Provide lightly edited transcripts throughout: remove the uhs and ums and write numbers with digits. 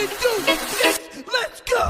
Ready, 2, 6, let's go!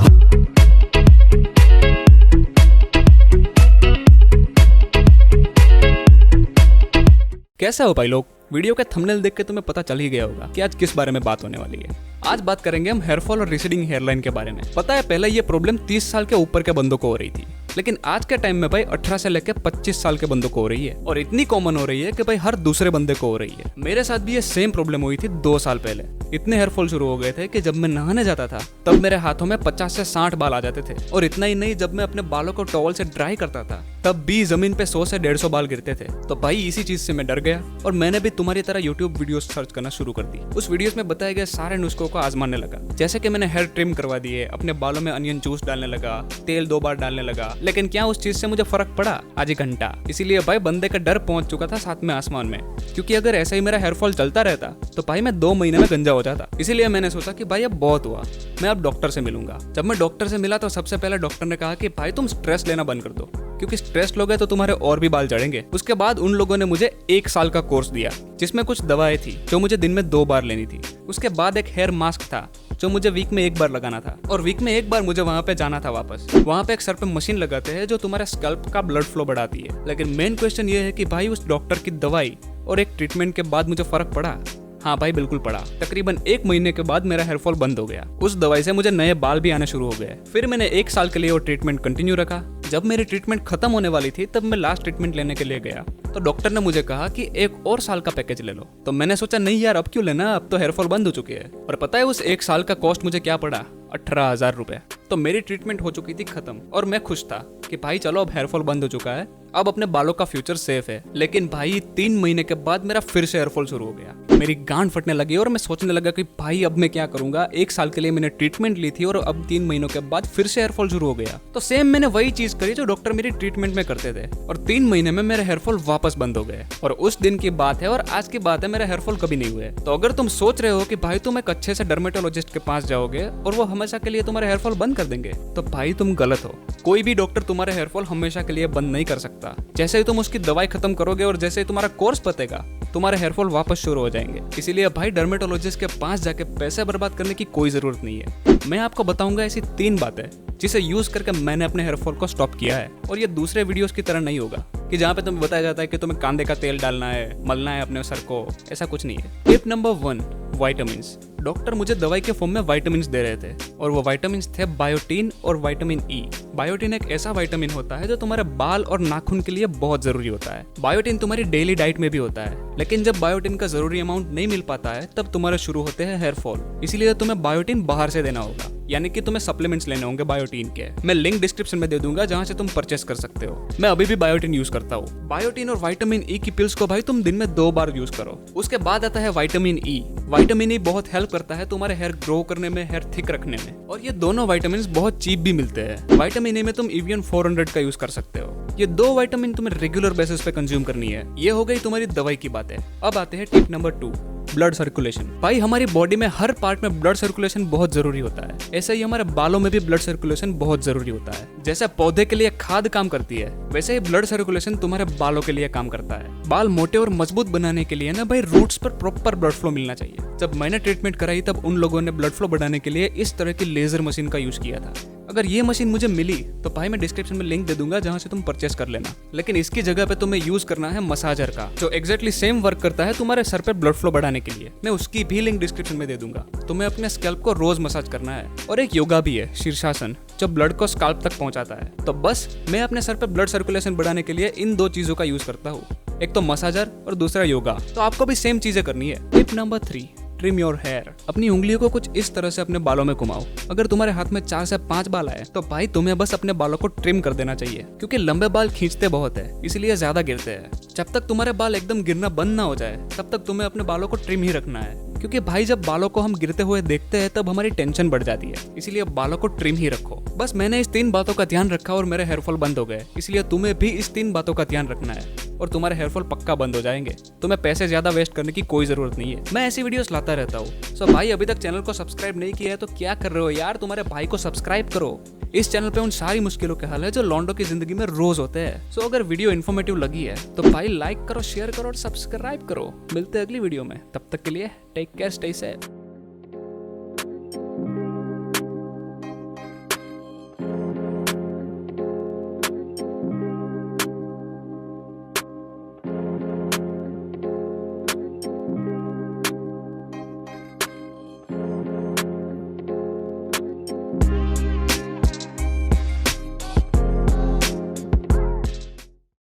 कैसा हो भाई लोग? वीडियो के थंबनेल देख के तुम्हें पता चल ही गया होगा कि आज किस बारे में बात होने वाली है। आज बात करेंगे हम हेयरफॉल और रिसीडिंग हेयरलाइन के बारे में। पता है पहले ये प्रॉब्लम 30 साल के ऊपर के बंदों को हो रही थी, लेकिन आज के टाइम में भाई 18 से लेकर 25 साल के बंदों को हो रही है और इतनी कॉमन हो रही है कि भाई हर दूसरे बंदे को हो रही है। मेरे साथ भी ये सेम प्रॉब्लम हुई थी 2 साल पहले। इतने हेयरफॉल शुरू हो गए थे कि जब मैं नहाने जाता था तब मेरे हाथों में 50 से 60 बाल आ जाते थे। और इतना ही नहीं, जब मैं अपने बालों को टॉवल से ड्राई करता था तब भी जमीन पे 100 से 150 बाल गिरते थे। तो भाई इसी चीज से मैं डर गया और मैंने भी तुम्हारी तरह यूट्यूब वीडियोस सर्च करना शुरू कर दी। उस वीडियोस में बताए गए सारे नुस्खों को आजमाने लगा, जैसे कि मैंने हेयर ट्रिम करवा दिए, अपने बालों में अनियन जूस डालने लगा, तेल 2 बार डालने लगा। लेकिन क्या उस चीज से मुझे फर्क पड़ा? आज 1 घंटा। इसीलिए भाई बंदे का डर पहुंच चुका था 7वें आसमान में, क्योंकि अगर ऐसा ही मेरा हेयरफॉल चलता रहता तो भाई मैं 2 महीने में गंजा हो जाता। इसीलिए मैंने सोचा कि भाई अब बहुत हुआ, मैं अब डॉक्टर से मिलूंगा। जब मैं डॉक्टर से मिला तो सबसे पहले डॉक्टर ने कहा कि भाई तुम स्ट्रेस लेना बंद कर दो, क्योंकि स्ट्रेस लोगे तो तुम्हारे और भी बाल झड़ेंगे। उसके बाद उन लोगों ने मुझे 1 साल का कोर्स दिया, जिसमें कुछ दवाएं थी जो मुझे दिन में 2 बार लेनी थी। उसके बाद एक हेयर मास्क था जो मुझे वीक में 1 बार लगाना था, और वीक में 1 बार मुझे वहां पे जाना था वापस। वहां पे एक सर पे मशीन लगाते हैं जो तुम्हारे स्कैल्प का ब्लड फ्लो बढ़ाती है। लेकिन मेन क्वेश्चन ये है कि भाई उस डॉक्टर की दवाई और एक ट्रीटमेंट के बाद मुझे फर्क पड़ा? हाँ भाई बिल्कुल पड़ा। तकरीबन 1 महीने के बाद मेरा हेयरफॉल बंद हो गया। उस दवाई से मुझे नए बाल भी आने शुरू हो गए। फिर मैंने 1 साल के लिए वो ट्रीटमेंट कंटिन्यू रखा। जब मेरी ट्रीटमेंट खत्म होने वाली थी तब मैं लास्ट ट्रीटमेंट लेने के लिए गया, तो डॉक्टर ने मुझे कहा कि 1 और साल का पैकेज ले लो। तो मैंने सोचा नहीं यार, अब क्यों लेना, अब तो हेयरफॉल बंद हो चुकी है। और पता है उस 1 साल का कॉस्ट मुझे क्या पड़ा? 18,000 रुपए। तो मेरी ट्रीटमेंट हो चुकी थी खत्म और मैं खुश था कि भाई चलो अब हेयरफॉल बंद हो चुका है, अब अपने बालों का फ्यूचर सेफ है। लेकिन भाई 3 महीने के बाद मेरा फिर से हेयरफॉल शुरू हो गया। मेरी गांड फटने लगी और मैं सोचने लगा कि भाई अब मैं क्या करूंगा। 1 साल के लिए मैंने ट्रीटमेंट ली थी और अब 3 महीनों के बाद फिर से हेयरफॉल शुरू हो गया। तो सेम मैंने वही चीज करी जो डॉक्टर मेरी ट्रीटमेंट में करते थे, और 3 महीने में मेरे हेयरफॉल वापस बंद हो गए। और उस दिन की बात है और आज की बात है, मेरा हेयरफॉल कभी नहीं हुए। तो अगर तुम सोच रहे हो कि भाई तुम एक अच्छे से डर्मेटोलॉजिस्ट के पास जाओगे और वो हमेशा के लिए तुम्हारे हेयरफॉल बंद कर देंगे, तो भाई तुम गलत हो। कोई भी डॉक्टर तुम्हारे हेयरफॉल हमेशा के लिए बंद नहीं कर सकता। जैसे ही तुम उसकी दवाई खत्म करोगे और जैसे ही तुम्हारा कोर्स बतेगा, तुम्हारे हेयरफॉल वापस शुरू हो जाएंगे। इसीलिए भाई डर्मेटोलॉजिस्ट के पास जाके पैसे बर्बाद करने की कोई जरूरत नहीं है। मैं आपको बताऊंगा ऐसी 3 बातें जिसे यूज करके मैंने अपने हेयरफॉल को स्टॉप किया है। और ये दूसरे वीडियोस की तरह नहीं होगा कि जहाँ पे तुम्हें बताया जाता है कि तुम्हें कांदे का तेल डालना है, मलना है अपने सर को। ऐसा कुछ नहीं है। Tip number 1, vitamins. डॉक्टर मुझे दवाई के फॉर्म में विटामिन्स दे रहे थे और वो विटामिन्स थे बायोटीन और विटामिन ई। बायोटीन एक ऐसा विटामिन होता है जो तुम्हारे बाल और नाखून के लिए बहुत जरूरी होता है। बायोटीन तुम्हारी डेली डाइट में भी होता है, लेकिन जब बायोटीन का जरूरी अमाउंट नहीं मिल पाता है तब तुम्हारे शुरू होते हैं हेयरफॉल। इसीलिए तुम्हें बायोटीन बाहर से देना होगा, यानी कि तुम्हें सप्लीमेंट्स लेने होंगे बायोटीन के। मैं लिंक डिस्क्रिप्शन में दे दूंगा जहां से तुम परचेस कर सकते हो। मैं अभी भी बायोटीन यूज करता हूँ। बायोटीन और विटामिन ई की पिल्स को भाई तुम दिन में 2 बार यूज करो। उसके बाद आता है विटामिन ई। विटामिन ई बहुत हेल्प करता है तुम्हारे हेयर ग्रो करने में, हेयर थिक रखने में, और ये दोनों विटामिन बहुत चीप भी मिलते हैं। विटामिन ई में तुम एवियन 400 का यूज कर सकते हो। ये 2 विटामिन तुम्हें रेगुलर बेसिस पे कंज्यूम करनी है। ये हो गई तुम्हारी दवाई की बातें। अब आते हैं टिप नंबर 2, ब्लड सर्कुलेशन। भाई हमारी बॉडी में हर पार्ट में ब्लड सर्कुलेशन बहुत जरूरी होता है। ऐसे ही हमारे बालों में भी ब्लड सर्कुलेशन बहुत जरूरी होता है। जैसे पौधे के लिए खाद काम करती है, वैसे ही ब्लड सर्कुलेशन तुम्हारे बालों के लिए काम करता है। बाल मोटे और मजबूत बनाने के लिए ना भाई रूट्स पर प्रॉपर ब्लड फ्लो मिलना चाहिए। जब मैंने ट्रीटमेंट कराई तब उन लोगों ने ब्लड फ्लो बढ़ाने के लिए इस तरह की लेजर मशीन का यूज किया था। अगर ये मशीन मुझे मिली तो भाई मैं डिस्क्रिप्शन में लिंक दे दूंगा जहां से तुम परचेस कर लेना। लेकिन इसकी जगह पे तुम्हें यूज करना है मसाजर का, जो एग्जैक्टली सेम वर्क करता है तुम्हारे सर पे ब्लड फ्लो बढ़ाने के लिए। मैं उसकी भी लिंक डिस्क्रिप्शन में दे दूंगा। तुम्हें अपने स्कैल्प को रोज मसाज करना है। और एक योगा भी है, शीर्षासन, जो ब्लड को स्कैल्प तक पहुंचाता है। तो बस मैं अपने सर पे ब्लड सर्कुलेशन बढ़ाने के लिए इन 2 चीजों का यूज करता हूँ, एक तो मसाजर और दूसरा योगा। तो आपको भी सेम चीजें करनी है। Tip number 3, trim your hair. अपनी उंगलियों को कुछ इस तरह से अपने बालों में घुमाओ। अगर तुम्हारे हाथ में 4 से 5 बाल आए तो भाई तुम्हें बस अपने बालों को ट्रिम कर देना चाहिए, क्योंकि लंबे बाल खींचते बहुत है, इसलिए ज्यादा गिरते हैं। जब तक तुम्हारे बाल एकदम गिरना बंद ना हो जाए तब तक तुम्हें अपने बालों को ट्रिम ही रखना है, क्योंकि भाई जब बालों को हम गिरते हुए देखते हैं तब हमारी टेंशन बढ़ जाती है। इसीलिए बालों को ट्रिम ही रखो। बस मैंने इस 3 बातों का ध्यान रखा और मेरे हेयरफॉल बंद हो गए। इसलिए तुम्हें भी इस 3 बातों का ध्यान रखना है और तुम्हारे हेयरफॉल पक्का बंद हो जाएंगे। तुम्हें पैसे ज्यादा वेस्ट करने की कोई जरूरत नहीं है। मैं ऐसी वीडियोस लाता रहता हूँ। सो भाई अभी तक चैनल को सब्सक्राइब नहीं किया है तो क्या कर रहे हो यार, तुम्हारे भाई को सब्सक्राइब करो। इस चैनल पे उन सारी मुश्किलों के हल है जो लॉन्डो की जिंदगी में रोज होते हैं। सो अगर वीडियो इन्फॉर्मेटिव लगी है तो भाई लाइक करो, शेयर करो और सब्सक्राइब करो। मिलते हैं अगली वीडियो में, तब तक के लिए टेक केयर, स्टे सेफ।